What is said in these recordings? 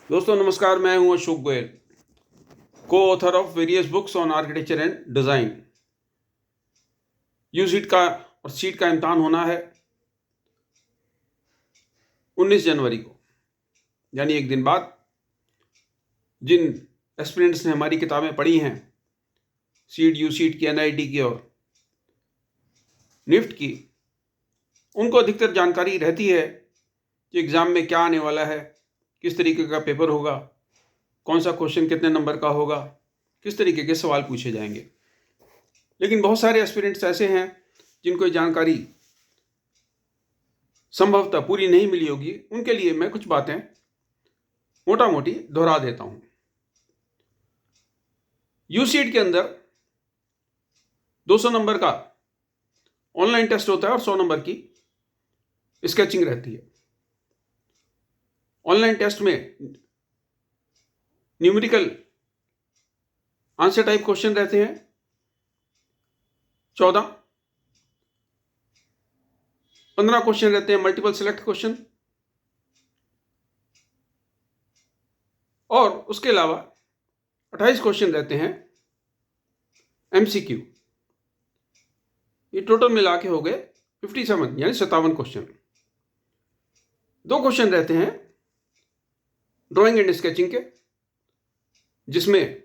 दोस्तों नमस्कार, मैं हूं Ashok Goyal, co-author of various books on architecture and design. यूसीट का और सीट का इम्तहान होना है 19 जनवरी को, यानी एक दिन बाद। जिन एस्पिरेंट्स ने हमारी किताबें पढ़ी हैं, सीट, यूसीट की, एनआईटी की और निफ्ट की, उनको अधिकतर जानकारी रहती है कि एग्ज़ाम में क्या आने वाला है, किस तरीके का पेपर होगा, कौन सा क्वेश्चन कितने नंबर का होगा, किस तरीके के सवाल पूछे जाएंगे। लेकिन बहुत सारे एस्पिरेंट्स ऐसे हैं जिनको ये जानकारी संभवतः पूरी नहीं मिली होगी। उनके लिए मैं कुछ बातें मोटा मोटी दोहरा देता हूं। यूसीट के अंदर 200 नंबर का ऑनलाइन टेस्ट होता है और 100 नंबर की स्केचिंग रहती है। ऑनलाइन टेस्ट में न्यूमेरिकल आंसर टाइप क्वेश्चन रहते हैं 14, 15 क्वेश्चन रहते हैं मल्टीपल सिलेक्ट क्वेश्चन, और उसके अलावा 28 क्वेश्चन रहते हैं एमसीक्यू। ये टोटल मिला के हो गए 57, यानी 57 क्वेश्चन। 2 क्वेश्चन रहते हैं ड्राइंग एंड स्केचिंग के, जिसमें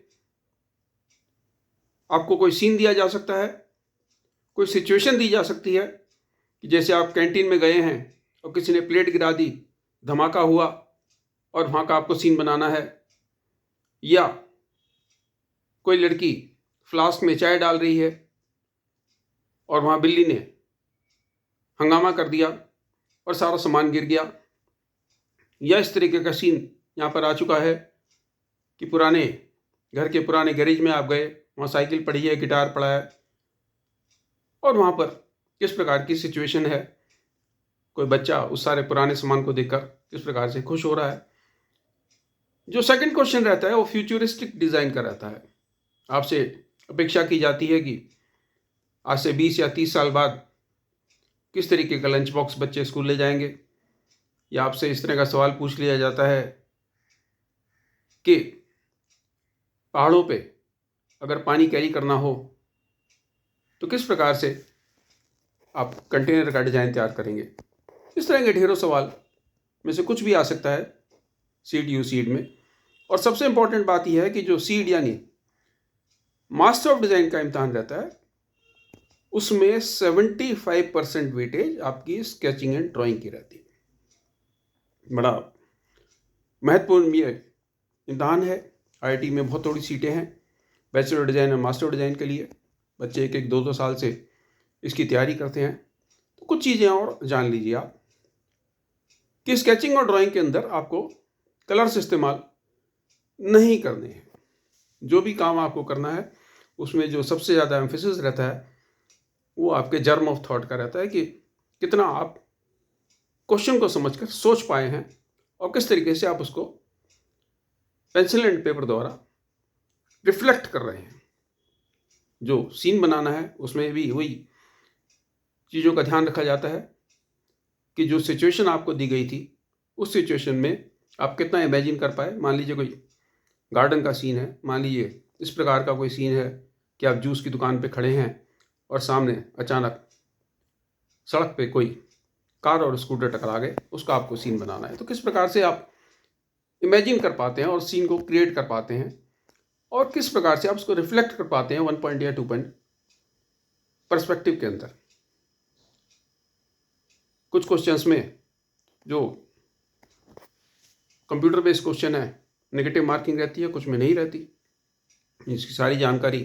आपको कोई सीन दिया जा सकता है, कोई सिचुएशन दी जा सकती है कि जैसे आप कैंटीन में गए हैं और किसी ने प्लेट गिरा दी, धमाका हुआ और वहाँ का आपको सीन बनाना है, या कोई लड़की फ्लास्क में चाय डाल रही है और वहाँ बिल्ली ने हंगामा कर दिया और सारा सामान गिर गया, या इस तरीके का सीन यहाँ पर आ चुका है कि पुराने घर के पुराने गैरेज में आप गए, वहाँ साइकिल पड़ी है, गिटार पड़ा है, और वहाँ पर किस प्रकार की सिचुएशन है, कोई बच्चा उस सारे पुराने सामान को देखकर किस प्रकार से खुश हो रहा है। जो सेकंड क्वेश्चन रहता है वो फ्यूचरिस्टिक डिज़ाइन का रहता है। आपसे अपेक्षा की जाती है कि आज से 20 या 30 साल बाद किस तरीके का लंच बॉक्स बच्चे स्कूल ले जाएंगे, या आपसे इस तरह का सवाल पूछ लिया जाता है कि पहाड़ों पे अगर पानी कैरी करना हो तो किस प्रकार से आप कंटेनर का डिज़ाइन तैयार करेंगे। इस तरह के ढेरों सवाल में से कुछ भी आ सकता है सीड यूसीड में। और सबसे इंपॉर्टेंट बात यह है कि जो सीड यानी मास्टर ऑफ डिज़ाइन का इम्तहान रहता है, उसमें 75% वेटेज आपकी स्केचिंग एंड ड्राइंग की रहती है। बड़ा महत्वपूर्ण ये इम्तहान है। आईआईटी में बहुत थोड़ी सीटें हैं बैचलर डिज़ाइन और मास्टर डिज़ाइन के लिए। बच्चे एक 2-2 साल से इसकी तैयारी करते हैं। तो कुछ चीज़ें और जान लीजिए आप कि स्केचिंग और ड्राइंग के अंदर आपको कलर्स इस्तेमाल नहीं करने हैं। जो भी काम आपको करना है उसमें जो सबसे ज़्यादा एम्फेसिस रहता है वो आपके जर्म ऑफ थॉट का रहता है कि कितना आप क्वेश्चन को समझकर सोच पाए हैं और किस तरीके से आप उसको पेंसिल एंड पेपर द्वारा रिफ्लेक्ट कर रहे हैं। जो सीन बनाना है उसमें भी वही चीज़ों का ध्यान रखा जाता है कि जो सिचुएशन आपको दी गई थी उस सिचुएशन में आप कितना इमेजिन कर पाए। मान लीजिए कोई गार्डन का सीन है, मान लीजिए इस प्रकार का कोई सीन है कि आप जूस की दुकान पे खड़े हैं और सामने अचानक सड़क पे कोई कार और स्कूटर टकरा गए, उसका आपको सीन बनाना है। तो किस प्रकार से आप इमेजिन कर पाते हैं और सीन को क्रिएट कर पाते हैं, और किस प्रकार से आप उसको रिफ्लेक्ट कर पाते हैं 1 पॉइंट या 2 पॉइंट पर्सपेक्टिव के अंदर। कुछ क्वेश्चंस में जो कंप्यूटर बेस्ड क्वेश्चन है नेगेटिव मार्किंग रहती है, कुछ में नहीं रहती। इसकी सारी जानकारी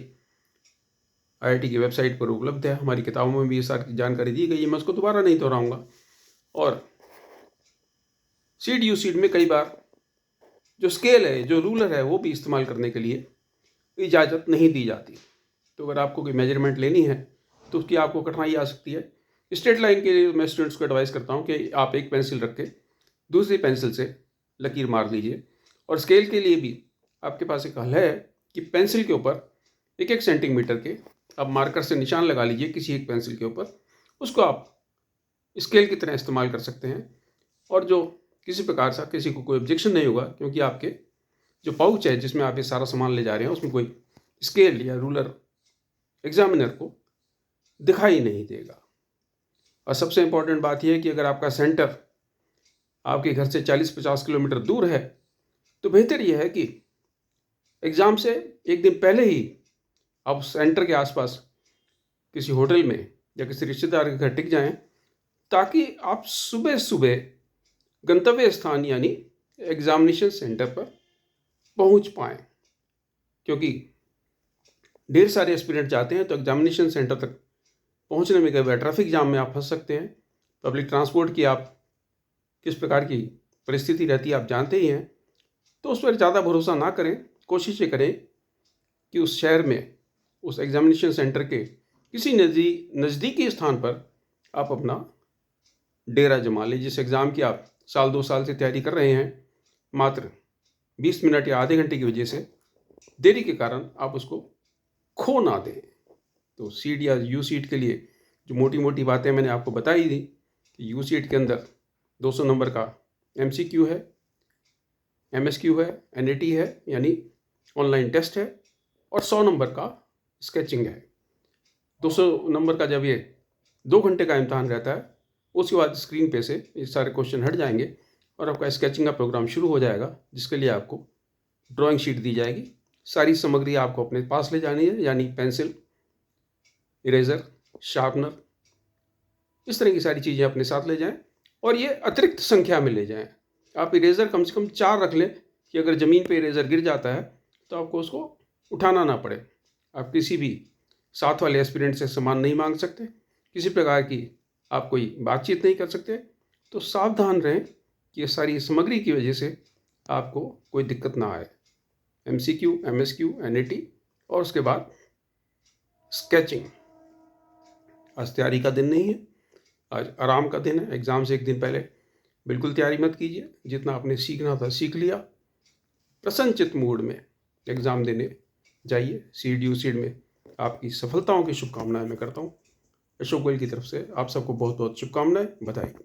आईआईटी की वेबसाइट पर उपलब्ध है। हमारी किताबों में भी ये सारी जानकारी दी गई है, मैं उसको दोबारा नहीं दोहराऊंगा। और सीड यूसीड में कई बार जो स्केल है, जो रूलर है, वो भी इस्तेमाल करने के लिए इजाज़त नहीं दी जाती। तो अगर आपको कोई मेजरमेंट लेनी है तो उसकी आपको कठिनाई आ सकती है। स्ट्रेट लाइन के लिए मैं स्टूडेंट्स को एडवाइस करता हूँ कि आप एक पेंसिल रख के दूसरी पेंसिल से लकीर मार लीजिए। और स्केल के लिए भी आपके पास एक हल है कि पेंसिल के ऊपर 1-1 सेंटीमीटर के आप मार्कर से निशान लगा लीजिए किसी एक पेंसिल के ऊपर। उसको आप स्केल की तरह इस्तेमाल कर सकते हैं। और जो किसी प्रकार से किसी को कोई ऑब्जेक्शन नहीं होगा, क्योंकि आपके जो पाउच है जिसमें आप ये सारा सामान ले जा रहे हैं उसमें कोई स्केल या रूलर एग्जामिनर को दिखाई नहीं देगा। और सबसे इम्पोर्टेंट बात यह है कि अगर आपका सेंटर आपके घर से 40-50 किलोमीटर दूर है तो बेहतर यह है कि एग्ज़ाम से एक दिन पहले ही आप सेंटर के आसपास किसी होटल में या किसी रिश्तेदार के घर टिक जाएं, ताकि आप सुबह सुबह गंतव्य स्थान यानी एग्जामिनेशन सेंटर पर पहुंच पाएं। क्योंकि ढेर सारे एस्पिरेंट जाते हैं तो एग्जामिनेशन सेंटर तक पहुंचने में कई बार ट्रैफिक जाम में आप फंस सकते हैं। पब्लिक ट्रांसपोर्ट की आप किस प्रकार की परिस्थिति रहती है आप जानते ही हैं, तो उस पर ज़्यादा भरोसा ना करें। कोशिश ये करें कि उस शहर में उस एग्जामिनेशन सेंटर के किसी नज़दीकी स्थान पर आप अपना डेरा जमा लें। जिस एग्ज़ाम की आप 1-2 साल से तैयारी कर रहे हैं, मात्र 20 मिनट या आधे घंटे की वजह से देरी के कारण आप उसको खो ना दें। तो सीट या यू सीट के लिए जो मोटी मोटी बातें मैंने आपको बताई थी कि यू सीट के अंदर 200 नंबर का MCQ है, MSQ है, NAT है यानी ऑनलाइन टेस्ट है, और 100 नंबर का स्केचिंग है। 200 नंबर का जब ये 2 घंटे का इम्तहान रहता है, उसके बाद स्क्रीन पे से ये सारे क्वेश्चन हट जाएंगे और आपका स्केचिंग का प्रोग्राम शुरू हो जाएगा, जिसके लिए आपको ड्राइंग शीट दी जाएगी। सारी सामग्री आपको अपने पास ले जानी है, यानी पेंसिल, इरेज़र, शार्पनर, इस तरह की सारी चीज़ें अपने साथ ले जाएं और ये अतिरिक्त संख्या में ले जाएं। आप इरेज़र कम से कम 4 रख लें कि अगर ज़मीन पे इरेज़र गिर जाता है तो आपको उसको उठाना ना पड़े। आप किसी भी साथ वाले एस्पिरेंट से सामान नहीं मांग सकते, किसी प्रकार की आप कोई बातचीत नहीं कर सकते। तो सावधान रहें कि ये सारी सामग्री की वजह से आपको कोई दिक्कत ना आए। MCQ, MSQ, NAT और उसके बाद स्केचिंग। आज तैयारी का दिन नहीं है, आज आराम का दिन है। एग्ज़ाम से एक दिन पहले बिल्कुल तैयारी मत कीजिए। जितना आपने सीखना था सीख लिया। प्रसन्नचित्त मूड में एग्ज़ाम देने जाइए। CDU में आपकी सफलताओं की शुभकामनाएं मैं करता हूँ। अशोक गोयल की तरफ से आप सबको बहुत बहुत शुभकामनाएं, बधाई।